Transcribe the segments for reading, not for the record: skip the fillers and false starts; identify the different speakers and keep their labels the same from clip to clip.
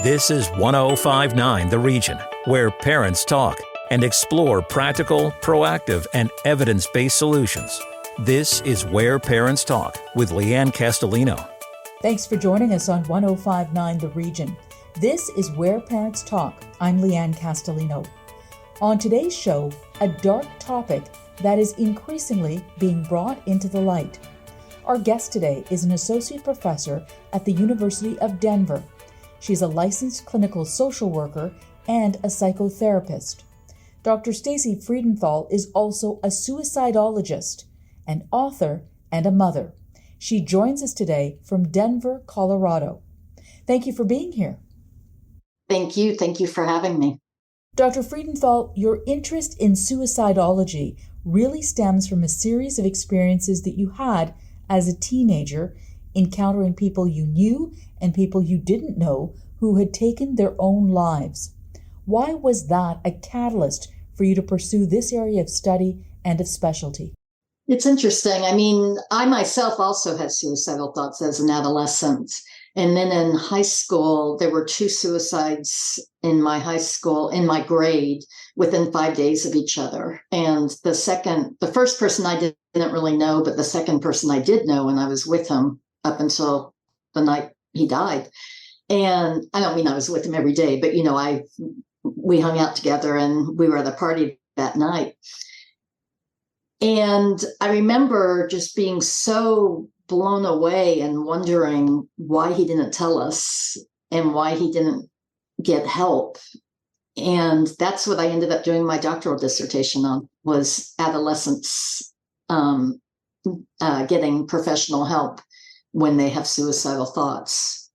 Speaker 1: This is 1059 The Region, where parents talk and explore practical, proactive, and evidence-based solutions. This is Where Parents Talk with Leanne Castellino.
Speaker 2: Thanks for joining us on 1059 The Region. This is Where Parents Talk. I'm Leanne Castellino. On today's show, a dark topic that is increasingly being brought into the light. Our guest today is an associate professor at the University of Denver. She's a licensed clinical social worker and a psychotherapist. Dr. Stacy Friedenthal is also a suicidologist, an author, and a mother. She joins us today from Denver, Colorado. Thank you for being here.
Speaker 3: Thank you. Thank you for having me.
Speaker 2: Dr. Friedenthal, your interest in suicidology really stems from a series of experiences that you had as a teenager, encountering people you knew and people you didn't know who had taken their own lives. Why was that a catalyst for you to pursue this area of study and of specialty?
Speaker 3: It's interesting. I myself also had suicidal thoughts as an adolescent. And then in high school, there were 2 suicides in my high school, in my grade, within 5 days of each other. And the first person I didn't really know, but the second person I did know, and I was with him up until the night he died. And I don't mean I was with him every day, but, we hung out together and we were at a party that night. And I remember just being so blown away and wondering why he didn't tell us and why he didn't get help. And that's what I ended up doing my doctoral dissertation on, was adolescents getting professional help when they have suicidal thoughts.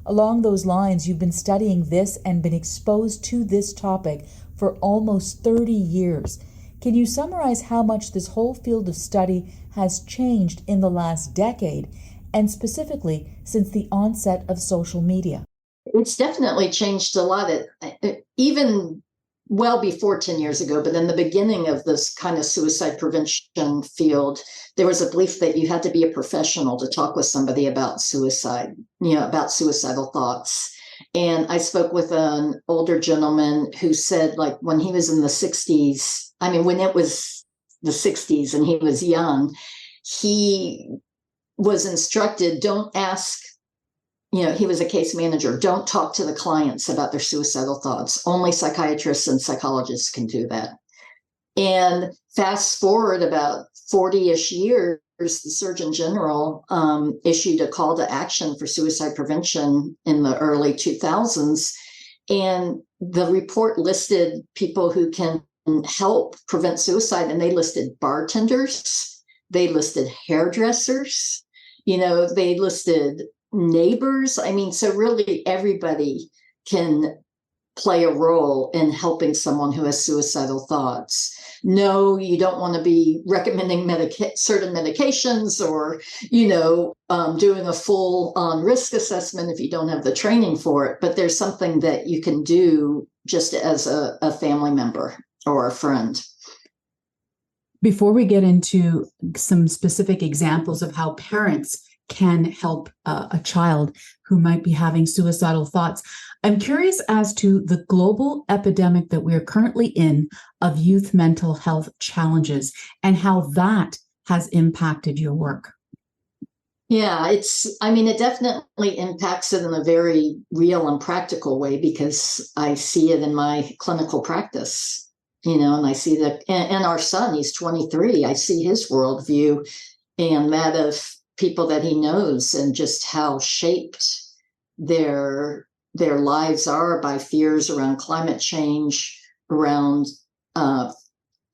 Speaker 2: Along those lines, you've been studying this and been exposed to this topic for almost 30 years. Can you summarize how much this whole field of study has changed in the last decade, and specifically since the onset of social media?
Speaker 3: It's definitely changed a lot, even well before 10 years ago, but in the beginning of this kind of suicide prevention field, there was a belief that you had to be a professional to talk with somebody about suicide, about suicidal thoughts. And I spoke with an older gentleman who said, when he was in the 60s, when it was the 60s and he was young, he was instructed, don't ask, he was a case manager, don't talk to the clients about their suicidal thoughts. Only psychiatrists and psychologists can do that. And fast forward about 40-ish years, the Surgeon General issued a call to action for suicide prevention in the early 2000s. And the report listed people who can help prevent suicide. And they listed bartenders, they listed hairdressers, they listed neighbors. So really everybody can play a role in helping someone who has suicidal thoughts. No, you don't want to be recommending certain medications or, doing a full risk assessment if you don't have the training for it. But there's something that you can do just as a family member or a friend.
Speaker 4: Before we get into some specific examples of how parents can help a child who might be having suicidal thoughts, I'm curious as to the global epidemic that we are currently in of youth mental health challenges and how that has impacted your work.
Speaker 3: Yeah, it definitely impacts it in a very real and practical way, because I see it in my clinical practice, and I see that, and our son, he's 23, I see his worldview and that of people that he knows, and just how shaped their lives are by fears around climate change, around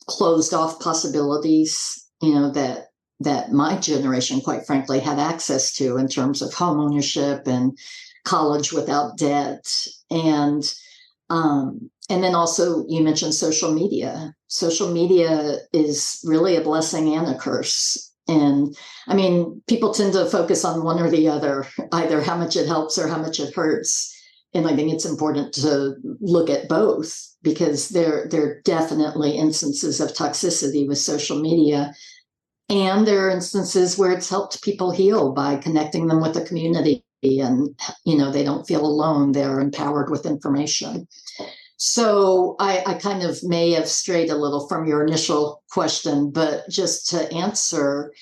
Speaker 3: closed off possibilities, that my generation, quite frankly, had access to in terms of home ownership and college without debt. And then also you mentioned social media. Social media is really a blessing and a curse. And people tend to focus on one or the other, either how much it helps or how much it hurts. And I think it's important to look at both, because there are definitely instances of toxicity with social media. And there are instances where it's helped people heal by connecting them with the community and, they don't feel alone. They're empowered with information. So I kind of may have strayed a little from your initial question, but just to answer,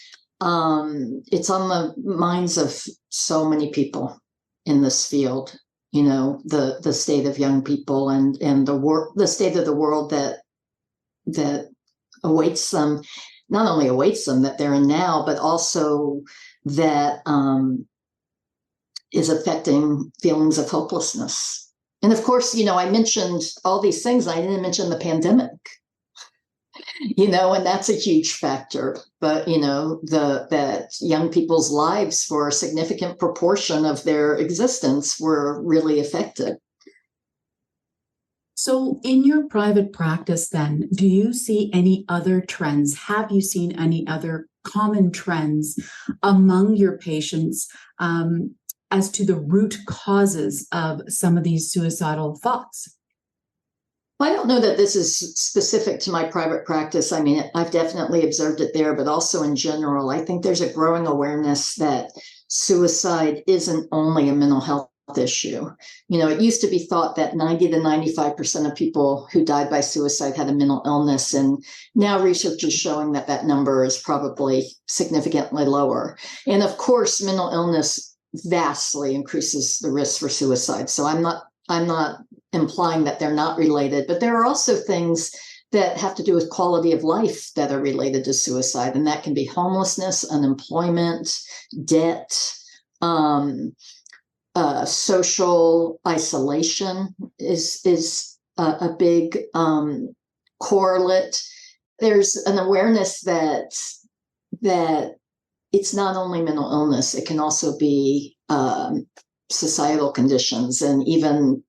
Speaker 3: it's on the minds of so many people in this field, the state of young people and the state of the world that awaits them, not only awaits them that they're in now, but also that is affecting feelings of hopelessness. And of course, I mentioned all these things. I didn't mention the pandemic, and that's a huge factor. But, that young people's lives for a significant proportion of their existence were really affected.
Speaker 4: So in your private practice, then, do you see any other trends? Have you seen any other common trends among your patients as to the root causes of some of these suicidal thoughts?
Speaker 3: Well, I don't know that this is specific to my private practice. I mean, I've definitely observed it there, but also in general, I think there's a growing awareness that suicide isn't only a mental health issue. It used to be thought that 90 to 95% of people who died by suicide had a mental illness. And now research is showing that that number is probably significantly lower. And of course, mental illness vastly increases the risk for suicide. So I'm not implying that they're not related, but there are also things that have to do with quality of life that are related to suicide. And that can be homelessness, unemployment, debt, social isolation is a big correlate. There's an awareness that it's not only mental illness, it can also be societal conditions. And even,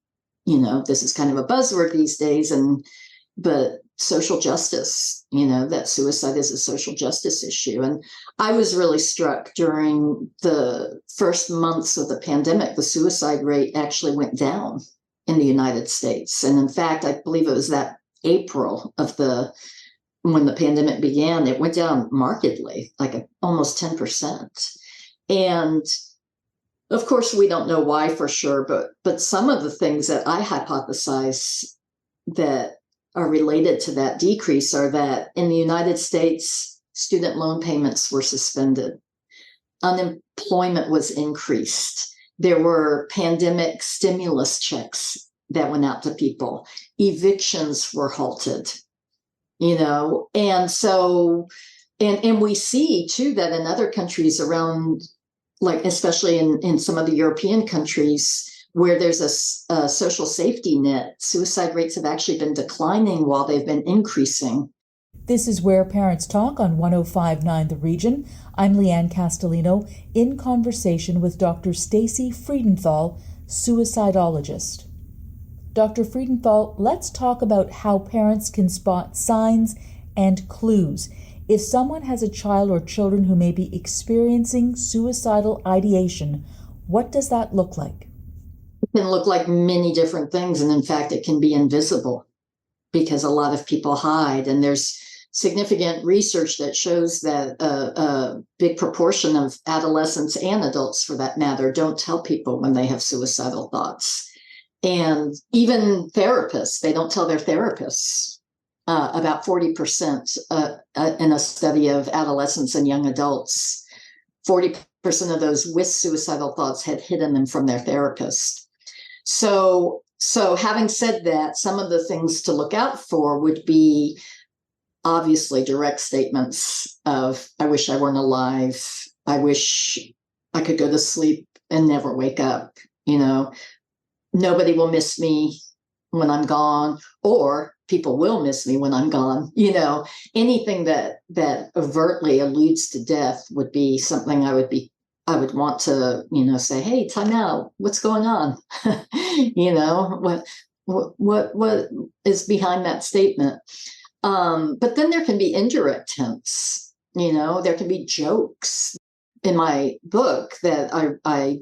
Speaker 3: this is kind of a buzzword these days, but social justice, that suicide is a social justice issue. And I was really struck during the first months of the pandemic, the suicide rate actually went down in the United States. And in fact, I believe it was that April when the pandemic began, it went down markedly, like almost 10%. And of course, we don't know why for sure, but some of the things that I hypothesize that are related to that decrease are that in the United States, student loan payments were suspended. Unemployment was increased. There were pandemic stimulus checks that went out to people. Evictions were halted. And so, and we see too that in other countries around, like especially in some of the European countries where there's a social safety net, suicide rates have actually been declining while they've been increasing.
Speaker 2: This is Where Parents Talk on 105.9 The Region. I'm Leanne Castellino in conversation with Dr. Stacy Friedenthal, suicidologist. Dr. Friedenthal, let's talk about how parents can spot signs and clues. If someone has a child or children who may be experiencing suicidal ideation, what does that look like?
Speaker 3: It can look like many different things. And in fact, it can be invisible because a lot of people hide. And there's significant research that shows that a big proportion of adolescents and adults, for that matter, don't tell people when they have suicidal thoughts. And even therapists, they don't tell their therapists. About 40% in a study of adolescents and young adults, 40% of those with suicidal thoughts had hidden them from their therapist. So having said that, some of the things to look out for would be obviously direct statements of, I wish I weren't alive. I wish I could go to sleep and never wake up. Nobody will miss me when I'm gone, or people will miss me when I'm gone. Anything that overtly alludes to death would be something I would want to, say, hey, time out. What's going on? What is behind that statement? But then there can be indirect hints. There can be jokes. In my book that I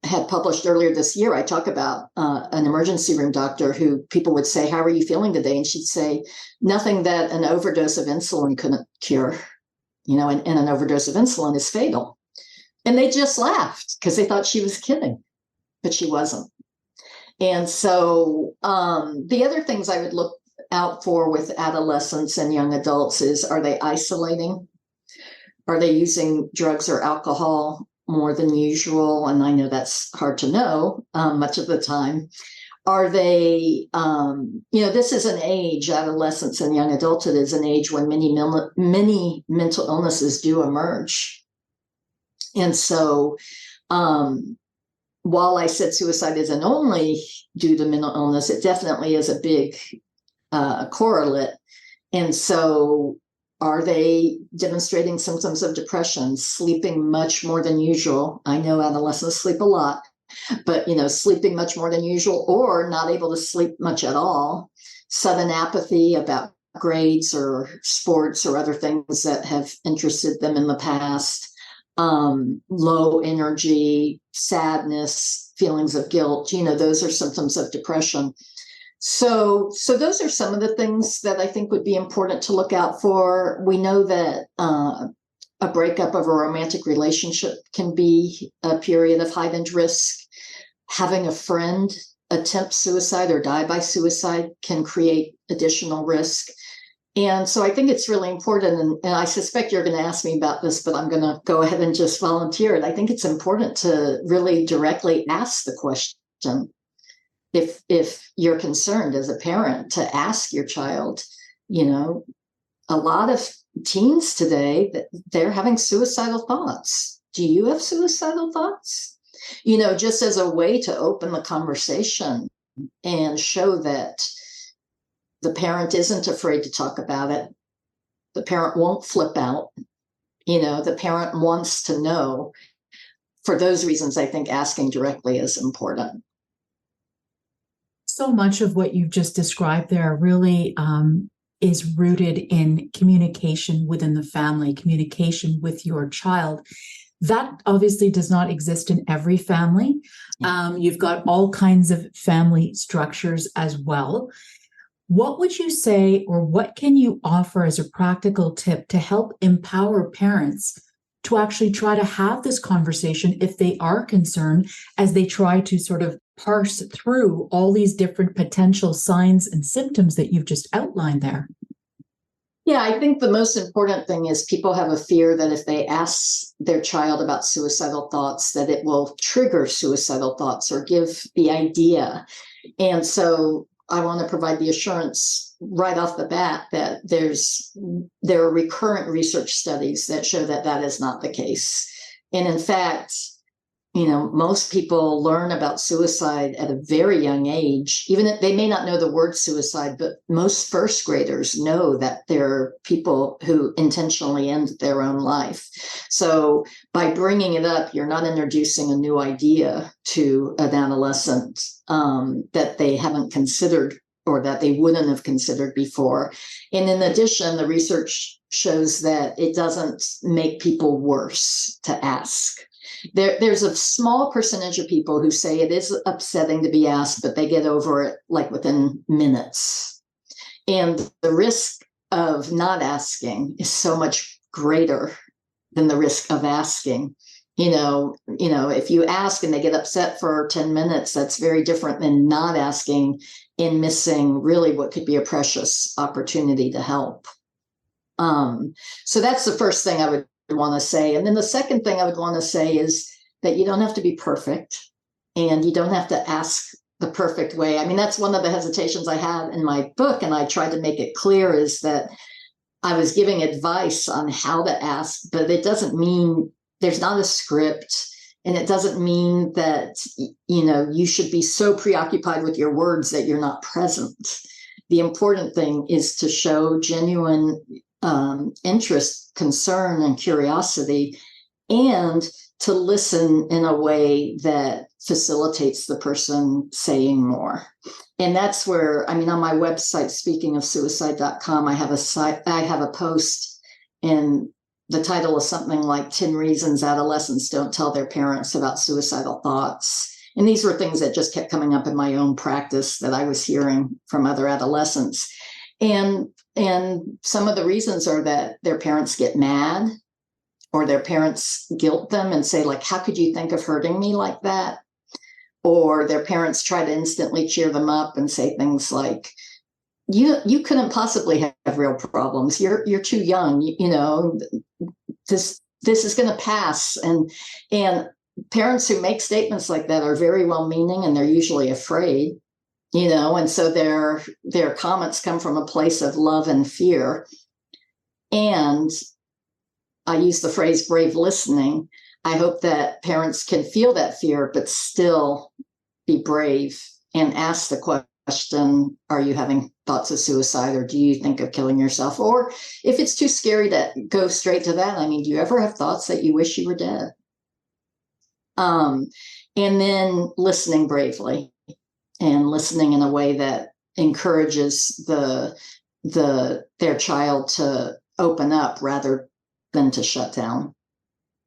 Speaker 3: had published earlier this year, I talk about an emergency room doctor who people would say, how are you feeling today? And she'd say, nothing that an overdose of insulin couldn't cure, and an overdose of insulin is fatal. And they just laughed because they thought she was kidding, but she wasn't. And so the other things I would look out for with adolescents and young adults is, are they isolating? Are they using drugs or alcohol more than usual? And I know that's hard to know much of the time. Are they, this is an age, adolescence and young adulthood is an age when many mental illnesses do emerge. And so while I said suicide isn't only due to mental illness, it definitely is a big correlate. And so are they demonstrating symptoms of depression, sleeping much more than usual? I know adolescents sleep a lot, but, sleeping much more than usual, or not able to sleep much at all, sudden apathy about grades or sports or other things that have interested them in the past, low energy, sadness, feelings of guilt, those are symptoms of depression. So those are some of the things that I think would be important to look out for. We know that a breakup of a romantic relationship can be a period of heightened risk. Having a friend attempt suicide or die by suicide can create additional risk. And so I think it's really important, and I suspect you're going to ask me about this, but I'm going to go ahead and just volunteer it. I think it's important to really directly ask the question, if you're concerned as a parent, to ask your child. A lot of teens today, they're having suicidal thoughts. Do you have suicidal thoughts? Just as a way to open the conversation and show that the parent isn't afraid to talk about it. The parent won't flip out. The parent wants to know. For those reasons, I think asking directly is important.
Speaker 4: So much of what you've just described there really is rooted in communication within the family, communication with your child. That obviously does not exist in every family. You've got all kinds of family structures as well. What would you say, or what can you offer as a practical tip to help empower parents to actually try to have this conversation if they are concerned, as they try to sort of parse through all these different potential signs and symptoms that you've just outlined there?
Speaker 3: Yeah, I think the most important thing is people have a fear that if they ask their child about suicidal thoughts, that it will trigger suicidal thoughts or give the idea. And so I want to provide the assurance right off the bat that there are recurrent research studies that show that that is not the case. And in fact, most people learn about suicide at a very young age. Even if they may not know the word suicide, but most first graders know that there are people who intentionally end their own life. So by bringing it up, you're not introducing a new idea to an adolescent that they haven't considered or that they wouldn't have considered before. And in addition, the research shows that it doesn't make people worse to ask. There's a small percentage of people who say it is upsetting to be asked, but they get over it like within minutes. And the risk of not asking is so much greater than the risk of asking. If you ask and they get upset for 10 minutes, that's very different than not asking and missing really what could be a precious opportunity to help. So that's the first thing I would want to say. And then the second thing I would want to say is that you don't have to be perfect and you don't have to ask the perfect way. I mean, that's one of the hesitations I had in my book, and I tried to make it clear, is that I was giving advice on how to ask, but it doesn't mean there's not a script, and it doesn't mean that, you should be so preoccupied with your words that you're not present. The important thing is to show genuine interest, concern, and curiosity, and to listen in a way that facilitates the person saying more. And that's where, on my website, speakingofsuicide.com, I have a post, and the title is something like 10 Reasons Adolescents Don't Tell Their Parents About Suicidal Thoughts. And these were things that just kept coming up in my own practice that I was hearing from other adolescents. And some of the reasons are that their parents get mad, or their parents guilt them and say, like, how could you think of hurting me like that? Or their parents try to instantly cheer them up and say things like, you couldn't possibly have real problems. You're too young. This is going to pass. And parents who make statements like that are very well-meaning, and they're usually afraid, and so their comments come from a place of love and fear. And I use the phrase brave listening. I hope that parents can feel that fear, but still be brave and ask the question, are you having thoughts of suicide, or do you think of killing yourself? Or if it's too scary to go straight to that, do you ever have thoughts that you wish you were dead? And then listening bravely and listening in a way that encourages their child to open up rather than to shut down.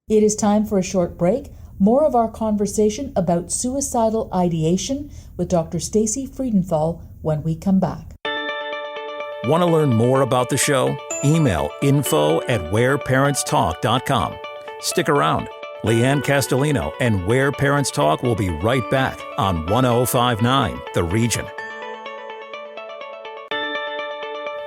Speaker 2: It is time for a short break. More of our conversation about suicidal ideation with Dr. Stacy Friedenthal when we come back.
Speaker 1: Want to learn more about the show? Email info@whereparentstalk.com. Stick around. Leanne Castellino and Where Parents Talk will be right back on 1059 The Region.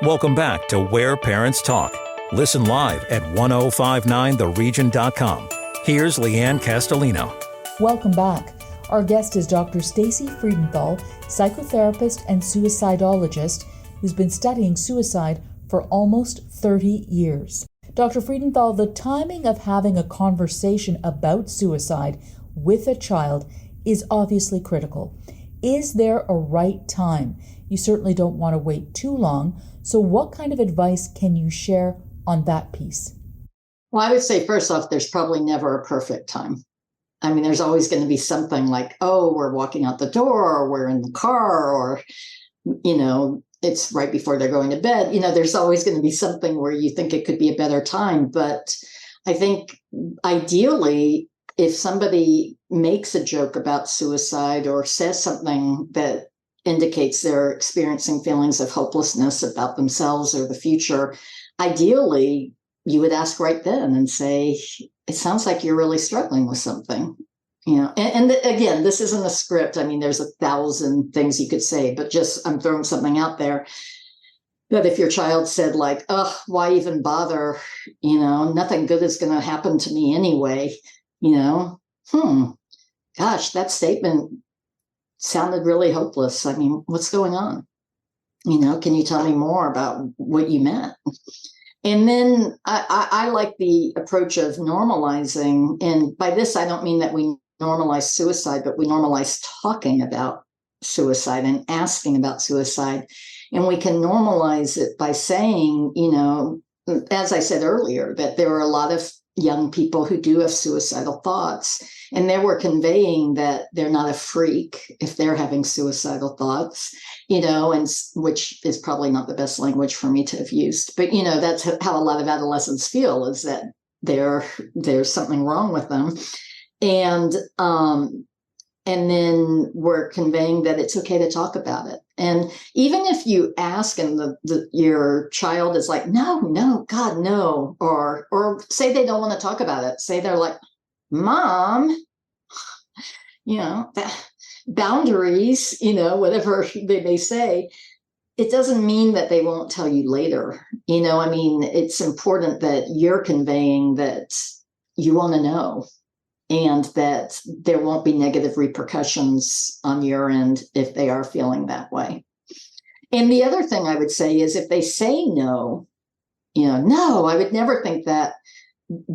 Speaker 1: Welcome back to Where Parents Talk. Listen live at 1059theregion.com. Here's Leanne Castellino.
Speaker 2: Welcome back. Our guest is Dr. Stacy Friedenthal, psychotherapist and suicidologist who's been studying suicide for almost 30 years. Dr. Friedenthal, the timing of having a conversation about suicide with a child is obviously critical. Is there a right time? You certainly don't want to wait too long. So what kind of advice can you share on that piece?
Speaker 3: Well, I would say, first off, there's probably never a perfect time. There's always going to be something like, oh, we're walking out the door, or we're in the car, or, it's right before they're going to bed. There's always going to be something where you think it could be a better time. But I think ideally, if somebody makes a joke about suicide or says something that indicates they're experiencing feelings of hopelessness about themselves or the future, ideally, you would ask right then and say, it sounds like you're really struggling with something. And again, this isn't a script. There's 1,000 things you could say, but just I'm throwing something out there that if your child said like, oh, why even bother? Nothing good is going to happen to me anyway. Gosh, that statement sounded really hopeless. What's going on? Can you tell me more about what you meant? And then I like the approach of normalizing. And by this, I don't mean that we normalize suicide, but we normalize talking about suicide and asking about suicide. And we can normalize it by saying, as I said earlier, that there are a lot of young people who do have suicidal thoughts. And they were conveying that they're not a freak if they're having suicidal thoughts, and which is probably not the best language for me to have used. But, that's how a lot of adolescents feel, is that there's something wrong with them. And then we're conveying that it's okay to talk about it. And even if you ask and your child is like, no, God, no, or say they don't want to talk about it, say they're like, Mom, boundaries, whatever they may say, it doesn't mean that they won't tell you later. It's important that you're conveying that you want to know, and that there won't be negative repercussions on your end if they are feeling that way. And the other thing I would say is, if they say no, no, I would never think that.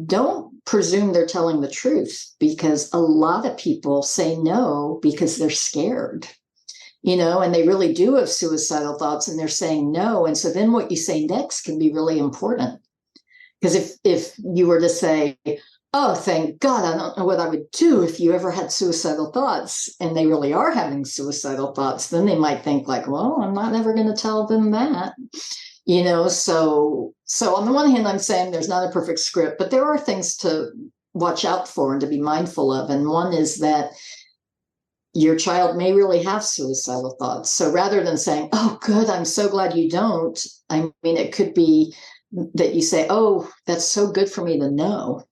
Speaker 3: Don't presume they're telling the truth, because a lot of people say no because they're scared, and they really do have suicidal thoughts, and they're saying no. And so then what you say next can be really important. Because if you were to say, oh, thank God, I don't know what I would do if you ever had suicidal thoughts, and they really are having suicidal thoughts, then they might think like, well, I'm not ever going to tell them that. So on the one hand, I'm saying there's not a perfect script, but there are things to watch out for and to be mindful of. And one is that your child may really have suicidal thoughts. So rather than saying, oh, good, I'm so glad you don't, it could be that you say, oh, that's so good for me to know,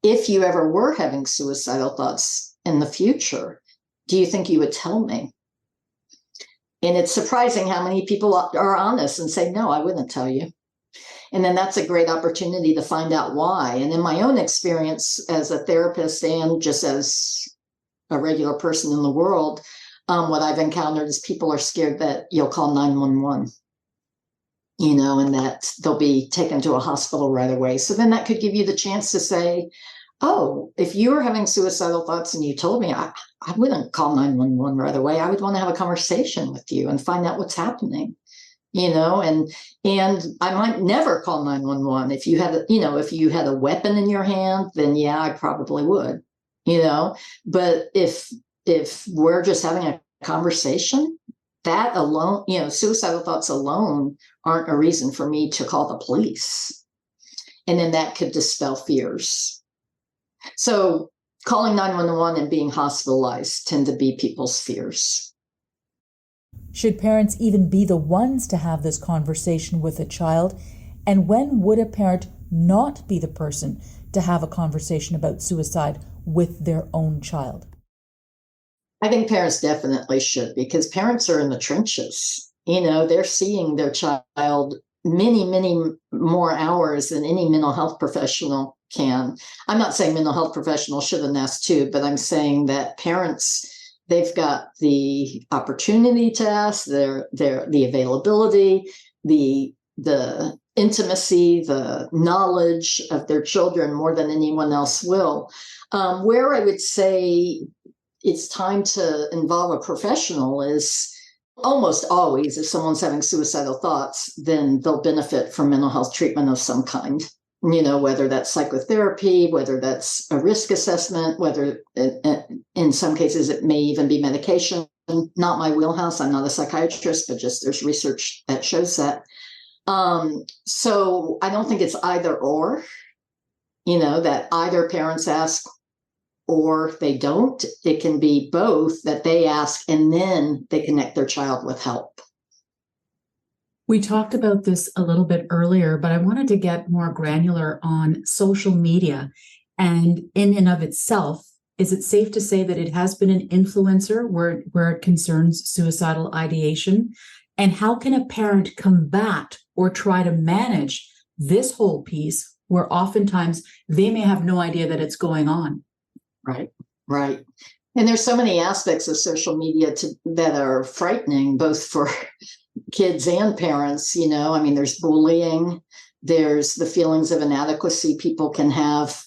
Speaker 3: if you ever were having suicidal thoughts in the future, do you think you would tell me? And it's surprising how many people are honest and say, no, I wouldn't tell you. And then that's a great opportunity to find out why. And in my own experience as a therapist and just as a regular person in the world, what I've encountered is people are scared that you'll call 911, and that they'll be taken to a hospital right away. So then that could give you the chance to say, oh, if you were having suicidal thoughts and you told me, I wouldn't call 911 right away. I would want to have a conversation with you and find out what's happening, and I might never call 911. If you had, if you had a weapon in your hand, then yeah, I probably would, but if we're just having a conversation, that alone, suicidal thoughts alone aren't a reason for me to call the police. And then that could dispel fears. So calling 911 and being hospitalized tend to be people's fears.
Speaker 2: Should parents even be the ones to have this conversation with a child? And when would a parent not be the person to have a conversation about suicide with their own child?
Speaker 3: I think parents definitely should, because parents are in the trenches. They're seeing their child many, many more hours than any mental health professional can. I'm not saying mental health professionals shouldn't ask too, but I'm saying that parents, they've got the opportunity to ask, the availability, the intimacy, the knowledge of their children more than anyone else will. Where I would say it's time to involve a professional is almost always if someone's having suicidal thoughts, then they'll benefit from mental health treatment of some kind. Whether that's psychotherapy, whether that's a risk assessment, whether in some cases it may even be medication. Not my wheelhouse. I'm not a psychiatrist, but just there's research that shows that. So I don't think it's either or, that either parents ask or they don't. It can be both, that they ask and then they connect their child with help.
Speaker 4: We talked about this a little bit earlier, but I wanted to get more granular on social media. And in and of itself, is it safe to say that it has been an influencer where it concerns suicidal ideation? And how can a parent combat or try to manage this whole piece where oftentimes they may have no idea that it's going on?
Speaker 3: Right. And there's so many aspects of social media that are frightening, both for kids and parents. There's bullying, there's the feelings of inadequacy people can have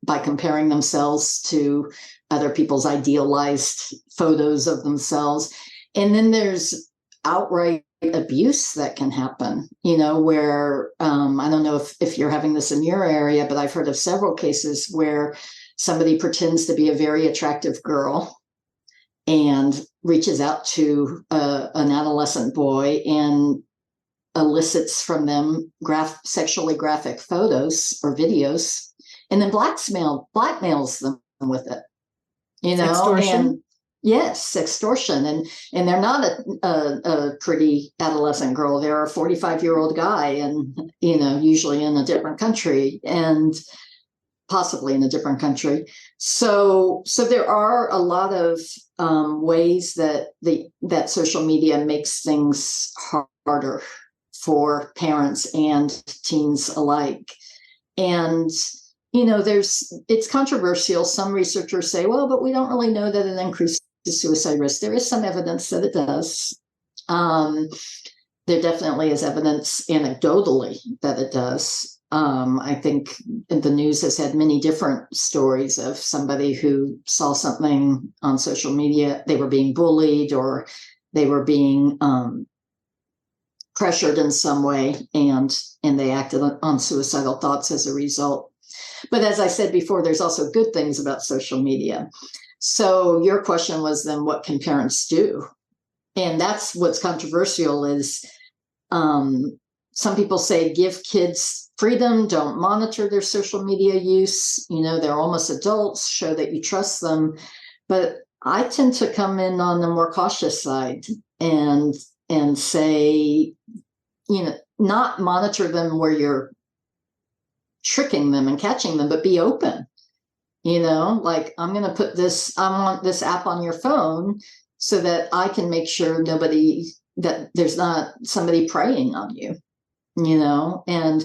Speaker 3: by comparing themselves to other people's idealized photos of themselves. And then there's outright abuse that can happen, where I don't know if you're having this in your area, but I've heard of several cases where somebody pretends to be a very attractive girl and reaches out to an adolescent boy and elicits from them sexually graphic photos or videos, and then blackmails them with it.
Speaker 4: Extortion?
Speaker 3: And yes, extortion, and they're not a pretty adolescent girl. They're a 45-year-old guy, and usually in a different country, and possibly in a different country. So there are a lot of ways that social media makes things harder for parents and teens alike. And it's controversial. Some researchers say, well, but we don't really know that it increases suicide risk. There is some evidence that it does. There definitely is evidence anecdotally that it does. I think the news has had many different stories of somebody who saw something on social media. They were being bullied or they were being pressured in some way, and they acted on suicidal thoughts as a result. But as I said before, there's also good things about social media. So your question was then, what can parents do? And that's what's controversial is some people say give kids freedom, don't monitor their social media use. They're almost adults, show that you trust them. But I tend to come in on the more cautious side and say, not monitor them where you're tricking them and catching them, but be open. Like I'm going to put I want this app on your phone so that I can make sure that there's not somebody preying on you, and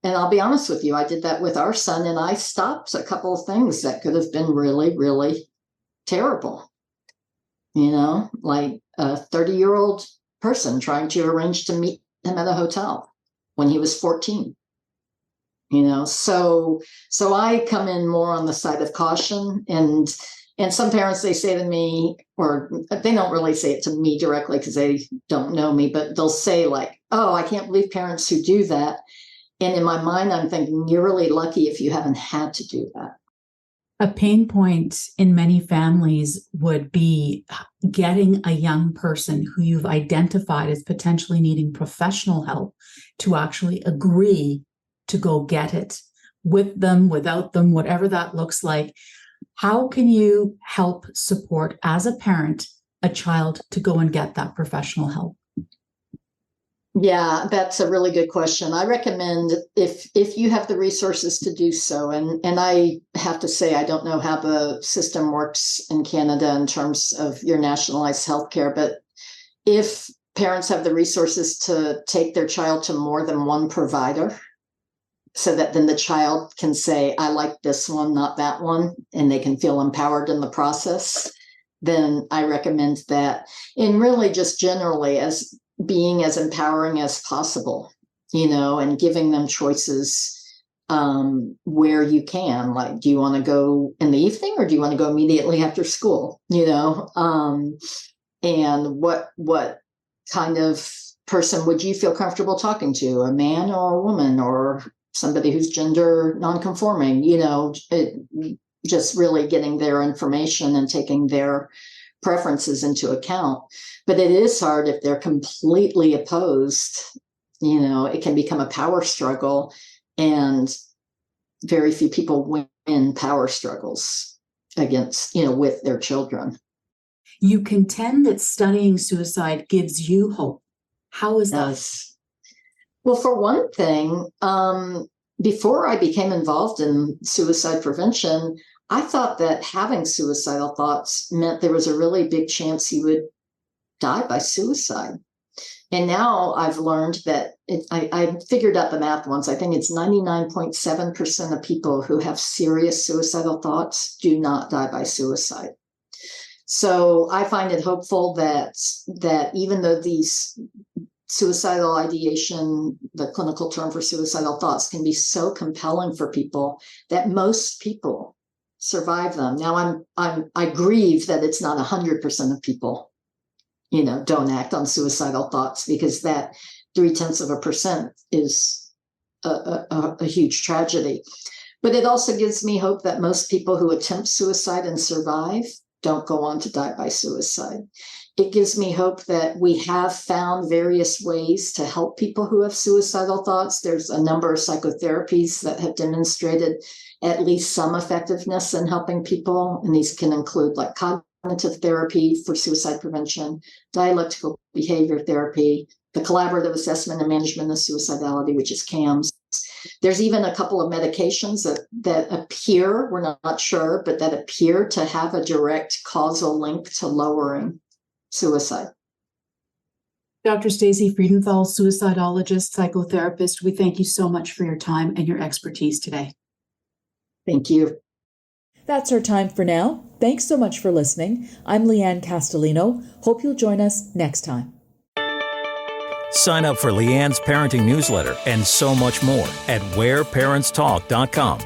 Speaker 3: I'll be honest with you, I did that with our son, and I stopped a couple of things that could have been really, really terrible, like a 30-year-old person trying to arrange to meet him at a hotel when he was 14. So I come in more on the side of caution, and some parents, they say to me, or they don't really say it to me directly because they don't know me, but they'll say like, oh, I can't believe parents who do that. And in my mind, I'm thinking, you're really lucky if you haven't had to do that.
Speaker 4: A pain point in many families would be getting a young person who you've identified as potentially needing professional help to actually agree to go get it, with them, without them, whatever that looks like. How can you help support, as a parent, a child to go and get that professional help?
Speaker 3: Yeah, that's a really good question. I recommend if you have the resources to do so, and I have to say, I don't know how the system works in Canada in terms of your nationalized healthcare, but if parents have the resources to take their child to more than one provider, so that then the child can say, I like this one, not that one, and they can feel empowered in the process, then I recommend that. And really just generally as being as empowering as possible, and giving them choices where you can. Like, do you want to go in the evening or do you want to go immediately after school? And what kind of person would you feel comfortable talking to, a man or a woman or somebody who's gender nonconforming? Just really getting their information and taking their preferences into account. But it is hard if they're completely opposed. It can become a power struggle, and very few people win power struggles against, with their children.
Speaker 4: You contend that studying suicide gives you hope. How is that?
Speaker 3: Yes. Well, for one thing, before I became involved in suicide prevention, I thought that having suicidal thoughts meant there was a really big chance you would die by suicide. And now I've learned that I figured out the math once. I think it's 99.7% of people who have serious suicidal thoughts do not die by suicide. So I find it hopeful that even though these suicidal ideation, the clinical term for suicidal thoughts, can be so compelling for people, that most people survive them. Now I grieve that it's not 100% of people don't act on suicidal thoughts, because that 0.3% is a huge tragedy. But it also gives me hope that most people who attempt suicide and survive don't go on to die by suicide. It gives me hope that we have found various ways to help people who have suicidal thoughts. There's a number of psychotherapies that have demonstrated at least some effectiveness in helping people, and these can include like cognitive therapy for suicide prevention, dialectical behavior therapy, the collaborative assessment and management of suicidality, which is CAMS. There's even a couple of medications that appear, we're not sure, but that appear to have a direct causal link to lowering suicide.
Speaker 4: Dr. Stacey Friedenthal, suicidologist, psychotherapist, we thank you so much for your time and your expertise today.
Speaker 3: Thank you.
Speaker 2: That's our time for now. Thanks so much for listening. I'm Leanne Castellino. Hope you'll join us next time.
Speaker 1: Sign up for Leanne's parenting newsletter and so much more at whereparentstalk.com.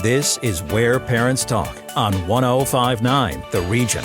Speaker 1: This is Where Parents Talk on 105.9 The Region.